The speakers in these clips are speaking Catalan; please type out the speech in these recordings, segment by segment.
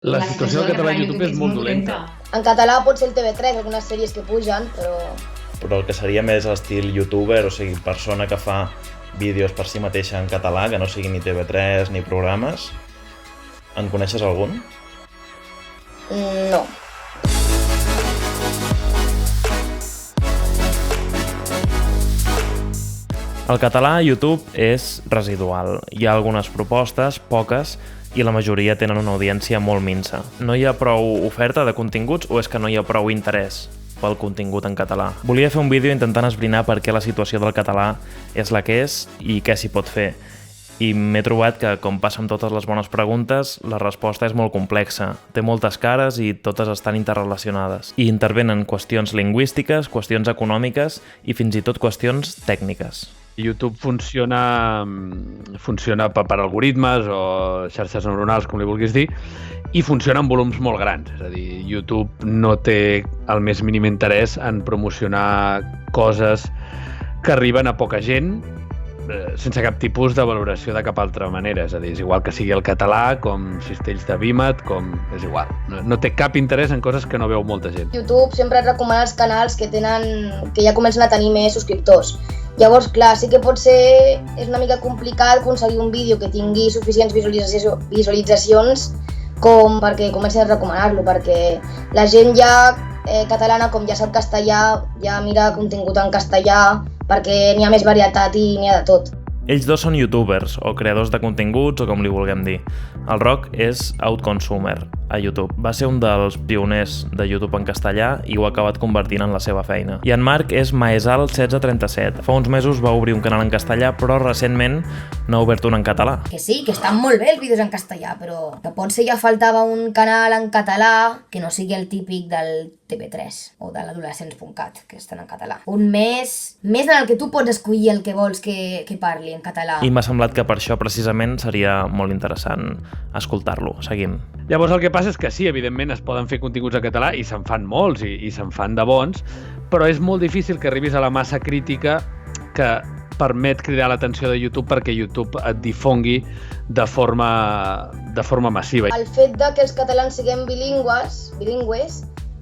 La situació del català a YouTube és molt dolenta. En català pot ser el TV3, algunes sèries que pugen, Però el que seria més l'estil youtuber, o sigui, persona que fa vídeos per si mateixa en català, que no sigui ni TV3 ni programes, en coneixes algun? No. El català a YouTube és residual. Hi ha algunes propostes, poques, i la majoria tenen una audiència molt minsa. No hi ha prou oferta de continguts o és que no hi ha prou interès pel contingut en català? Volia fer un vídeo intentant esbrinar per què la situació del català és la que és i què s'hi pot fer. I m'he trobat que, com passa amb totes les bones preguntes, la resposta és molt complexa. Té moltes cares i totes estan interrelacionades. I intervenen qüestions lingüístiques, qüestions econòmiques i fins i tot qüestions tècniques. YouTube funciona per algoritmes o xarxes neuronals, com li vulguis dir, i funciona en volums molt grans. És a dir, YouTube no té el més mínim interès en promocionar coses que arriben a poca gent sense cap tipus de valoració de cap altra manera. És a dir, és igual que sigui el català, com cistells de Vímet, és igual. No té cap interès en coses que no veu molta gent. YouTube sempre et recomana els canals que ja comencen a tenir més subscriptors. Llavors, clar, sí que és una mica complicat aconseguir un vídeo que tingui suficients visualitzacions com perquè comencin a recomanar-lo, perquè la gent ja catalana, com ja sap castellà, ja mira contingut en castellà, perquè n'hi ha més varietat i n'hi ha de tot. Ells dos són youtubers, o creadors de continguts, o com li vulguem dir. El Roc és outconsumer a YouTube. Va ser un dels pioners de YouTube en castellà i ho ha acabat convertint en la seva feina. I en Marc és Maesal1637. Fa uns mesos va obrir un canal en castellà, però recentment n'ha obert un en català. Que sí, que estan molt bé els vídeos en castellà, però que potser ja faltava un canal en català que no sigui el típic del TV3 o de l'adolescents.cat, que estan en català. Un més en el que tu pots escollir el que vols que parli en català. I m'ha semblat que per això precisament seria molt interessant escoltar-lo. Seguim. Llavors el que passa és que sí, evidentment es poden fer continguts en català i se'n fan molts i se'n fan de bons, però és molt difícil que arribis a la massa crítica que permet cridar l'atenció de YouTube perquè YouTube et difongui de forma massiva. El fet de que els catalans siguem bilingües,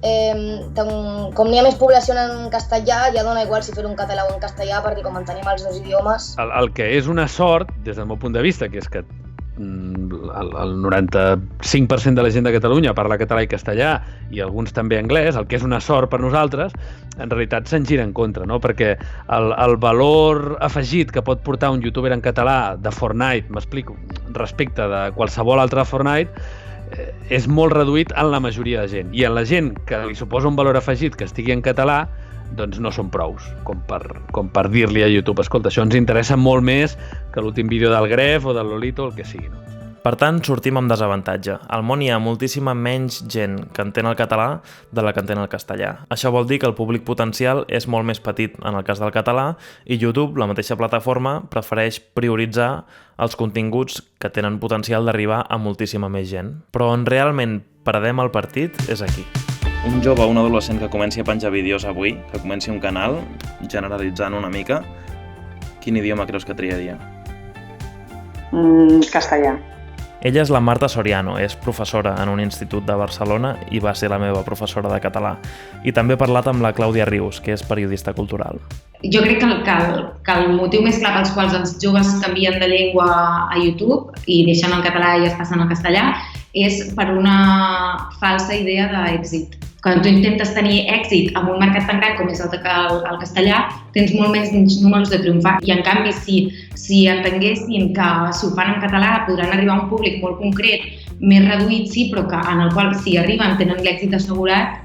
com n'hi ha més població en castellà, ja dona igual si fer un català o en castellà, perquè com en tenim els dos idiomes... El que és una sort, des del meu punt de vista, que és que el 95% de la gent de Catalunya parla català i castellà i alguns també anglès, el que és una sort per nosaltres, en realitat se'n gira en contra, no? Perquè el valor afegit que pot portar un youtuber en català de Fortnite, m'explico, respecte de qualsevol altre Fortnite, és molt reduït en la majoria de gent. I en la gent que li suposa un valor afegit que estigui en català, doncs no són prous, com per dir-li a YouTube, escolta, això ens interessa molt més que l'últim vídeo del Gref o del Lolito o el que sigui, no? Per tant, sortim amb desavantatge. Al món hi ha moltíssima menys gent que entén el català de la que entén el castellà. Això vol dir que el públic potencial és molt més petit en el cas del català i YouTube, la mateixa plataforma, prefereix prioritzar els continguts que tenen potencial d'arribar a moltíssima més gent. Però on realment perdem el partit és aquí. Un jove o un adolescent que comenci a penjar vídeos avui, que comenci un canal, generalitzant una mica, quin idioma creus que triaria? Castellà. Ella és la Marta Soriano, és professora en un institut de Barcelona i va ser la meva professora de català. I també he parlat amb la Clàudia Rius, que és periodista cultural. Jo crec que el motiu més clar pels quals els joves canvien de llengua a YouTube i deixen el català i es passen al castellà és per una falsa idea d'èxit. Quan tu intentes tenir èxit en un mercat tan gran com és el castellà, tens molt més números de triomfar. I en canvi, si entenguessin que si ho fan en català podran arribar a un públic molt concret, més reduït, sí, però en el qual si arriben tenen l'èxit assegurat.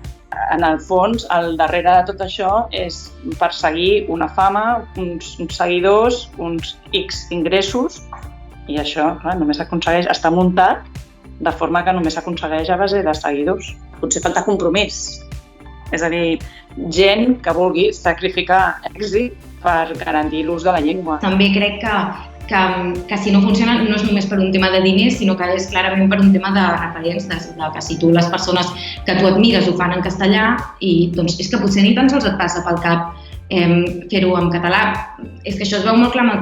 En el fons, al darrere de tot això és perseguir una fama, uns seguidors, uns X ingressos, i això només s'aconsegueix, està muntat de forma que només s'aconsegueix a base de seguidors. Potser falta compromís, és a dir, gent que vulgui sacrificar èxit per garantir l'ús de la llengua. També crec que si no funciona no és només per un tema de diners, sinó que és clarament per un tema de referències, que si tu les persones que tu admires ho fan en castellà i doncs és que potser ni tan sols et passa pel cap fer-ho en català. És que això es veu molt clar amb el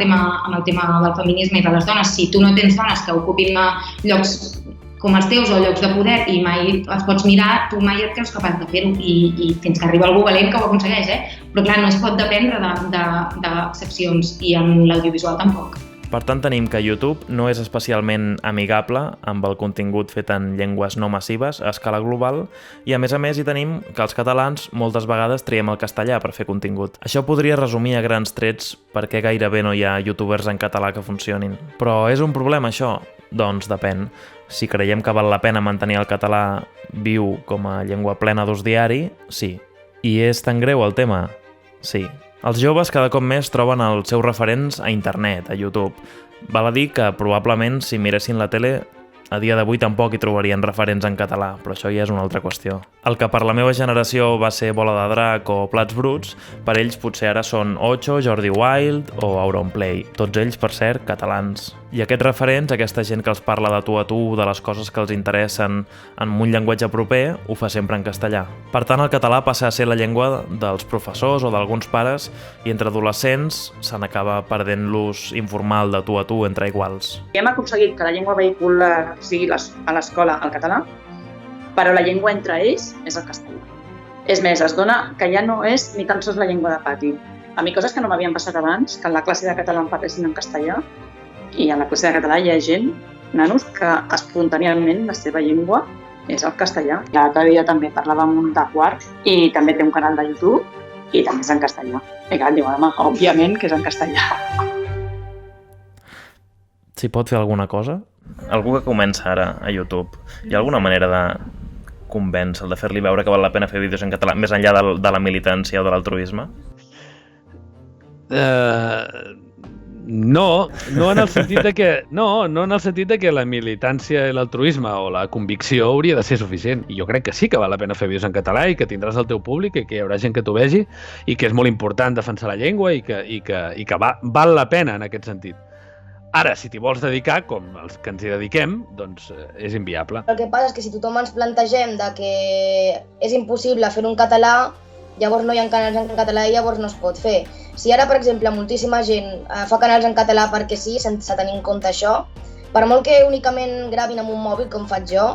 tema del feminisme i de les dones. Si tu no tens dones que ocupin llocs com els teus o llocs de poder i mai els pots mirar, tu mai et creus capaç de fer-ho i fins que arriba algú valent que ho aconsegueix, Però clar, no es pot dependre d'excepcions i en l'audiovisual tampoc. Per tant, tenim que YouTube no és especialment amigable amb el contingut fet en llengües no massives a escala global i, a més hi tenim que els catalans moltes vegades triem el castellà per fer contingut. Això podria resumir a grans trets per què gairebé no hi ha youtubers en català que funcionin. Però és un problema, això? Doncs depèn. Si creiem que val la pena mantenir el català viu com a llengua plena d'ús diari, sí. I és tan greu el tema? Sí. Els joves cada cop més troben els seus referents a internet, a YouTube. Val a dir que probablement si miressin la tele a dia d'avui tampoc hi trobarien referents en català, però això ja és una altra qüestió. El que per la meva generació va ser Bola de Drac o Plats Bruts, per ells potser ara són Ocho, Jordi Wild o Auronplay. Tots ells, per cert, catalans. I aquests referents, aquesta gent que els parla de tu a tu, de les coses que els interessen en un llenguatge proper, ho fa sempre en castellà. Per tant, el català passa a ser la llengua dels professors o d'alguns pares i entre adolescents se n'acaba perdent l'ús informal de tu a tu entre iguals. Hem aconseguit que la llengua vehicular sigui a l'escola el català, però la llengua entre ells és el castellà. És més, es dona que ja no és ni tan sols la llengua de pati. A mi coses que no m'havien passat abans, que en la classe de català em parlessin en castellà, i a la classe de català hi ha gent, nanos, que espontaníament la seva llengua és el castellà. L'altre dia també parlava amb un de quart i també té un canal de YouTube i també és en castellà. I clar, diu, home, òbviament que és en castellà. Si pot fer alguna cosa? Algú que comença ara a YouTube, hi ha alguna manera de convèncer, de fer-li veure que val la pena fer vídeos en català, més enllà de la militància o de l'altruisme? No en el sentit de que la militància i l'altruisme o la convicció hauria de ser suficient. I jo crec que sí que val la pena fer vídeos en català i que tindràs el teu públic i que hi haurà gent que t'ho vegi i que és molt important defensar la llengua i que val la pena en aquest sentit. Ara, si t'hi vols dedicar, com els que ens hi dediquem, doncs és inviable. El que passa és que si tothom ens plantegem de que és impossible fer un català, llavors no hi ha canals en català i llavors no es pot fer. Si ara, per exemple, moltíssima gent fa canals en català perquè sí, sense tenir en compte això, per molt que únicament gravin amb un mòbil, com faig jo,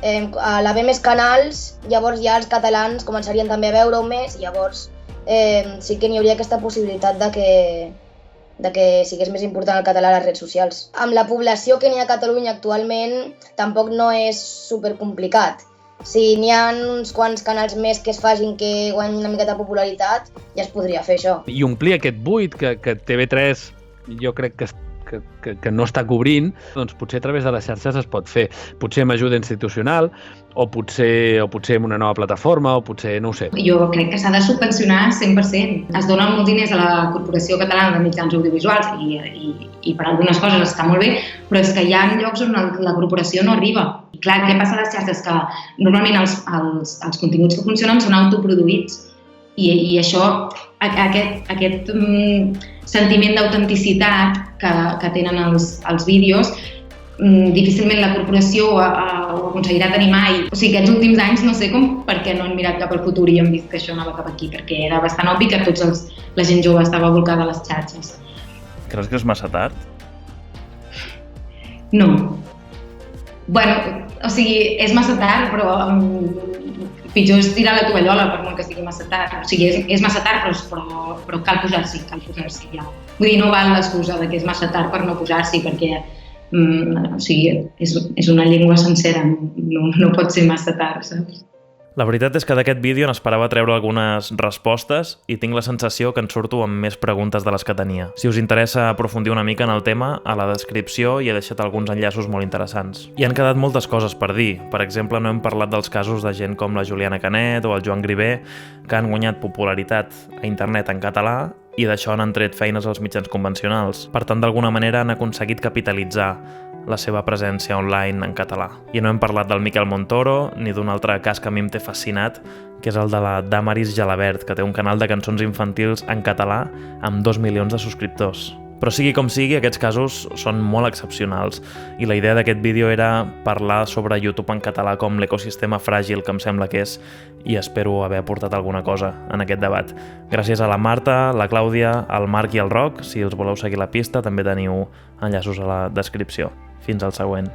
a l'haver més canals, llavors ja els catalans començarien també a veure-ho més i llavors sí que n'hi hauria aquesta possibilitat de que sigués més important el català a les redes socials. Amb la població que n'hi ha a Catalunya actualment tampoc no és supercomplicat. Si n'hi ha uns quants canals més que es facin que guanyin una miqueta de popularitat, ja es podria fer això. I omplir aquest buit que TV3 jo crec que no està cobrint, doncs potser a través de les xarxes es pot fer. Potser amb ajuda institucional, o potser amb una nova plataforma, o potser, no ho sé. Jo crec que s'ha de subvencionar 100%. Es donen molts diners a la Corporació Catalana de Mitjans Audiovisuals i per algunes coses està molt bé, però és que hi ha llocs on la corporació no arriba. I clar, què passa a les xarxes? Que normalment els continguts que funcionen són autoproduïts i això, aquest sentiment d'autenticitat que tenen els vídeos, difícilment la corporació ho aconseguirà tenir mai. O sigui, aquests últims anys no sé per què no han mirat cap al futur i han vist que això anava cap aquí, perquè era bastant obvi que la gent jove estava volcada a les xarxes. Creus que és massa tard? No. Bueno, o sigui, és massa tard, però pitjor és tirar la tovallola per molt que sigui massa tard. O sigui, és massa tard, però cal posar-s'hi ja. Vull dir, no val l'excusa que és massa tard per no posar-s'hi, perquè o sigui, és una llengua sencera, no pot ser massa tard, saps? La veritat és que d'aquest vídeo n'esperava treure algunes respostes i tinc la sensació que en surto amb més preguntes de les que tenia. Si us interessa aprofundir una mica en el tema, a la descripció hi he deixat alguns enllaços molt interessants. Hi han quedat moltes coses per dir. Per exemple, no hem parlat dels casos de gent com la Juliana Canet o el Joan Griver, que han guanyat popularitat a internet en català i d'això han tret feines als mitjans convencionals. Per tant, d'alguna manera han aconseguit capitalitzar la seva presència online en català. I no hem parlat del Miquel Montoro ni d'un altre cas que a mi em té fascinat, que és el de la Damaris Gelabert, que té un canal de cançons infantils en català amb 2 milions de subscriptors. Però sigui com sigui, aquests casos són molt excepcionals i la idea d'aquest vídeo era parlar sobre YouTube en català com l'ecosistema fràgil que em sembla que és i espero haver aportat alguna cosa en aquest debat. Gràcies a la Marta, la Clàudia, el Marc i el Roc. Si els voleu seguir la pista també teniu enllaços a la descripció. Fins al següent.